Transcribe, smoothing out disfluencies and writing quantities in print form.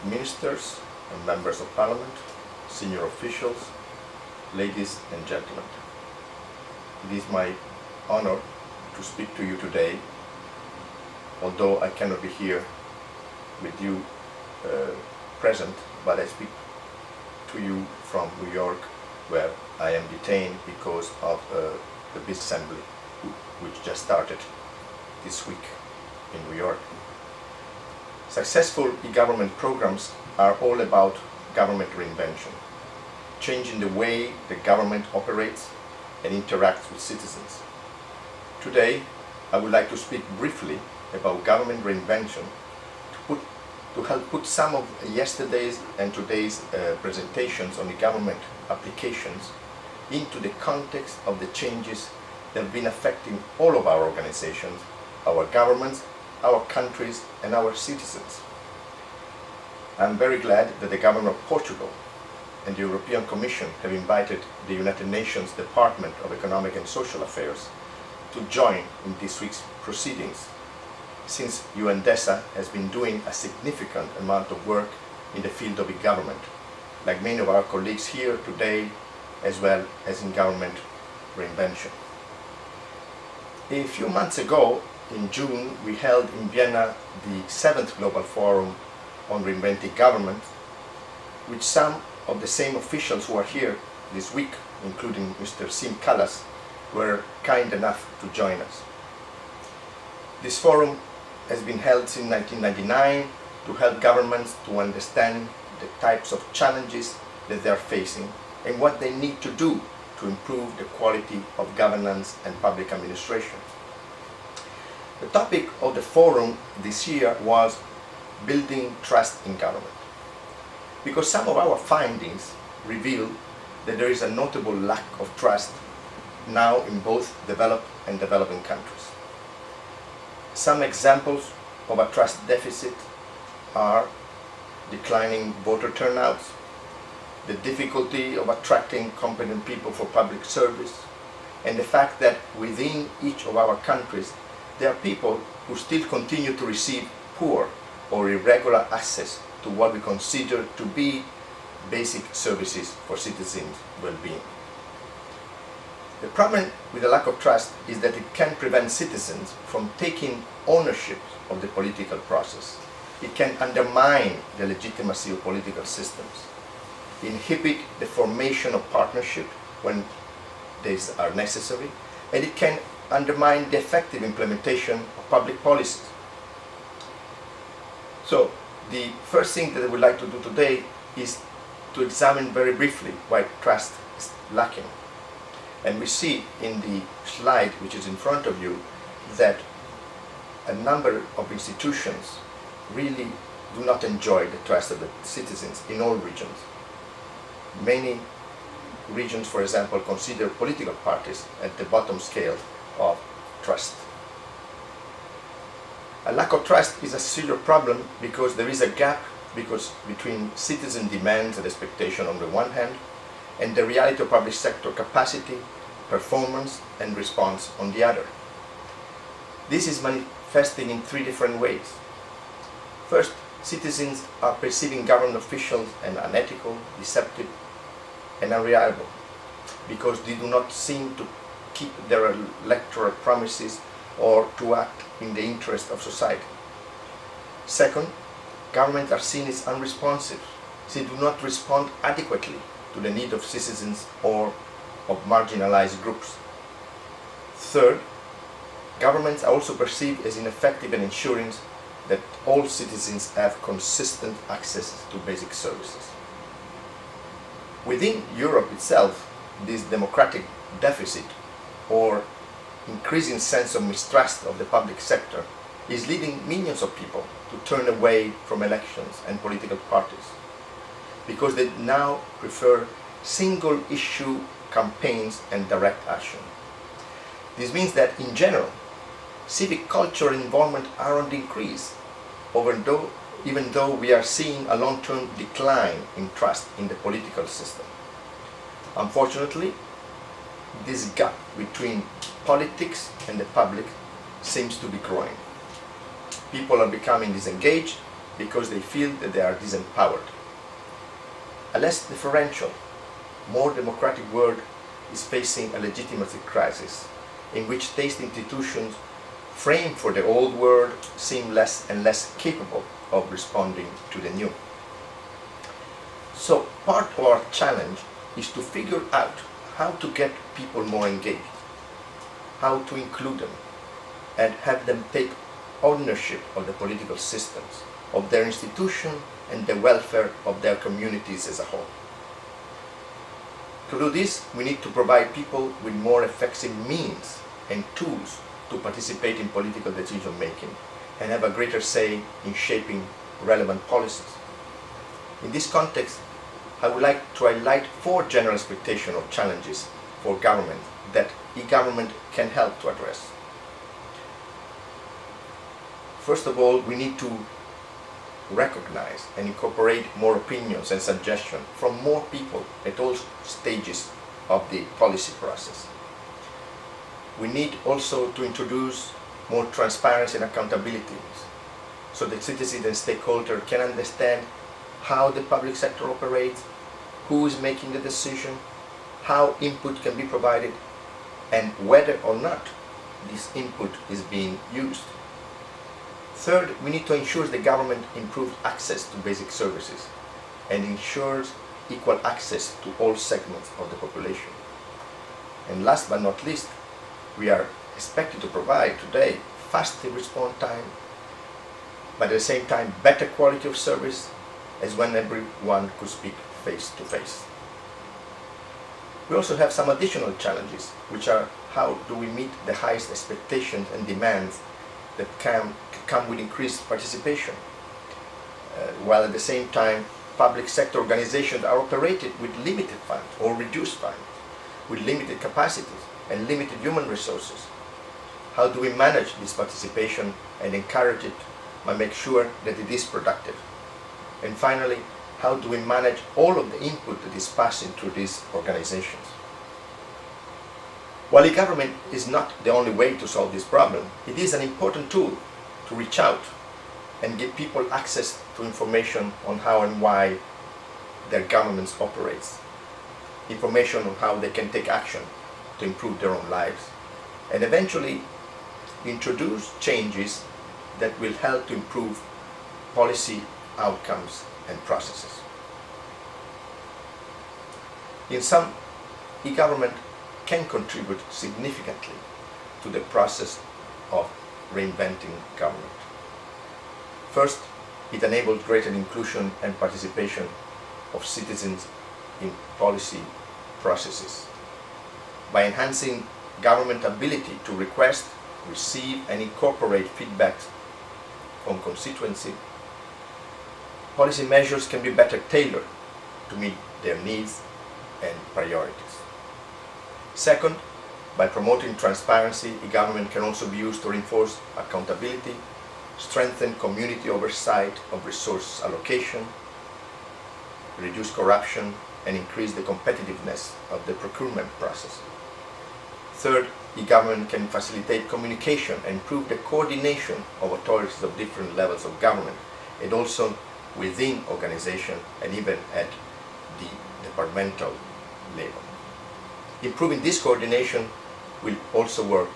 ministers and members of parliament, senior officials, ladies and gentlemen. It is my honor to speak to you today, although I cannot be here with you present, but I speak to you from New York, where I am detained because of the peace assembly which just started this week in New York. Successful e-government programs are all about government reinvention, changing the way the government operates and interacts with citizens. Today, I would like to speak briefly about government reinvention to help put some of yesterday's and today's presentations on the government applications into the context of the changes that have been affecting all of our organizations, our governments, our countries and our citizens. I'm very glad that the government of Portugal and the European Commission have invited the United Nations Department of Economic and Social Affairs to join in this week's proceedings, since UNDESA has been doing a significant amount of work in the field of e-government, like many of our colleagues here today, as well as in government reinvention. A few months ago, in June, we held in Vienna the 7th Global Forum on Reinventing Government, which some of the same officials who are here this week, including Mr. Sim Kallas, were kind enough to join us. This forum has been held since 1999 to help governments to understand the types of challenges that they are facing and what they need to do to improve the quality of governance and public administration. The topic of the forum this year was building trust in government, because some of our findings reveal that there is a notable lack of trust now in both developed and developing countries. Some examples of a trust deficit are declining voter turnouts, the difficulty of attracting competent people for public service, and the fact that within each of our countries there are people who still continue to receive poor or irregular access to what we consider to be basic services for citizens' well-being. The problem with the lack of trust is that it can prevent citizens from taking ownership of the political process. It can undermine the legitimacy of political systems, inhibit the formation of partnership when these are necessary, and it can undermine the effective implementation of public policies. So, the first thing that I would like to do today is to examine very briefly why trust is lacking. And we see in the slide which is in front of you that a number of institutions really do not enjoy the trust of the citizens in all regions. Many regions, for example, consider political parties at the bottom scale of trust. A lack of trust is a serious problem because there is a gap between citizen demands and expectation on the one hand and the reality of public sector capacity, performance and response on the other. This is manifesting in three different ways. First, citizens are perceiving government officials as unethical, deceptive and unreliable because they do not seem to keep their electoral promises or to act in the interest of society. Second, governments are seen as unresponsive. They do not respond adequately to the need of citizens or of marginalized groups. Third, governments are also perceived as ineffective in ensuring that all citizens have consistent access to basic services. Within Europe itself, this democratic deficit or increasing sense of mistrust of the public sector is leading millions of people to turn away from elections and political parties because they now prefer single-issue campaigns and direct action. This means that, in general, civic culture and involvement are on the increase, even though we are seeing a long-term decline in trust in the political system. Unfortunately, this gap between politics and the public seems to be growing. People are becoming disengaged because they feel that they are disempowered. A less differential, more democratic world is facing a legitimacy crisis in which state institutions framed for the old world seem less and less capable of responding to the new. So part of our challenge is to figure out how to get people more engaged, how to include them, and have them take ownership of the political systems, of their institution, and the welfare of their communities as a whole. To do this, we need to provide people with more effective means and tools to participate in political decision making and have a greater say in shaping relevant policies. In this context, I would like to highlight 4 general expectations or challenges for government that e-government can help to address. First of all, we need to recognize and incorporate more opinions and suggestions from more people at all stages of the policy process. We need also to introduce more transparency and accountability so that citizens and stakeholders can understand how the public sector operates, who is making the decision, how input can be provided, and whether or not this input is being used. Third, we need to ensure the government improves access to basic services and ensures equal access to all segments of the population. And last but not least, we are expected to provide today faster response time, but at the same time better quality of service, as when everyone could speak face to face. We also have some additional challenges, which are how do we meet the highest expectations and demands that come with increased participation, while at the same time public sector organizations are operated with limited funds or reduced funds, with limited capacities and limited human resources. How do we manage this participation and encourage it by make sure that it is productive? And finally, how do we manage all of the input that is passing through these organizations? While e-government is not the only way to solve this problem, it is an important tool to reach out and give people access to information on how and why their governments operate, information on how they can take action to improve their own lives, and eventually introduce changes that will help to improve policy outcomes and processes. In sum, e-government can contribute significantly to the process of reinventing government. First, it enables greater inclusion and participation of citizens in policy processes. By enhancing government ability to request, receive and incorporate feedback from constituency, policy measures can be better tailored to meet their needs and priorities. Second, by promoting transparency, e-government can also be used to reinforce accountability, strengthen community oversight of resource allocation, reduce corruption, and increase the competitiveness of the procurement process. Third, e-government can facilitate communication and improve the coordination of authorities of different levels of government, and also within organization and even at the departmental level. Improving this coordination will also work